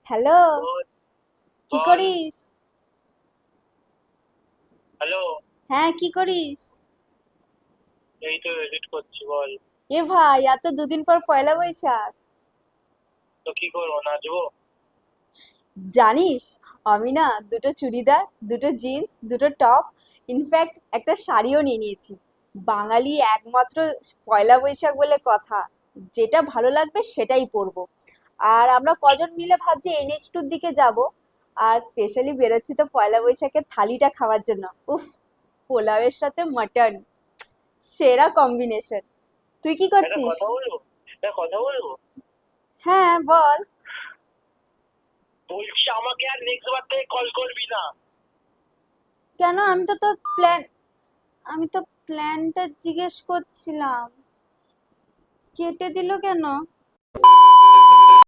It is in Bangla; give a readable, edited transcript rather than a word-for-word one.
হ্যালো, কি বল। করিস? হ্যালো। হ্যাঁ, কি করিস? এই তো এডিট করছি, বল। এ ভাই, এত দুদিন পর পয়লা বৈশাখ। তো কি করবো, নাচবো? জানিস, আমি না দুটো চুড়িদার, দুটো জিন্স, দুটো টপ, ইনফ্যাক্ট একটা শাড়িও নিয়ে নিয়েছি। বাঙালি একমাত্র পয়লা বৈশাখ বলে কথা, যেটা ভালো লাগবে সেটাই পরবো। আর আমরা কজন মিলে ভাবছি NH2 দিকে যাব। আর স্পেশালি বেরোচ্ছি তো পয়লা বৈশাখের থালিটা খাওয়ার জন্য। উফ, পোলাওয়ের সাথে মাটন, সেরা কম্বিনেশন। তুই কি একটা করছিস? কথা বলবো, একটা কথা বলবো। হ্যাঁ, বল। বলছি আমাকে আর নেক্সট বার থেকে কল করবি না। কেন? আমি তো প্ল্যানটা জিজ্ঞেস করছিলাম, কেটে দিল কেন?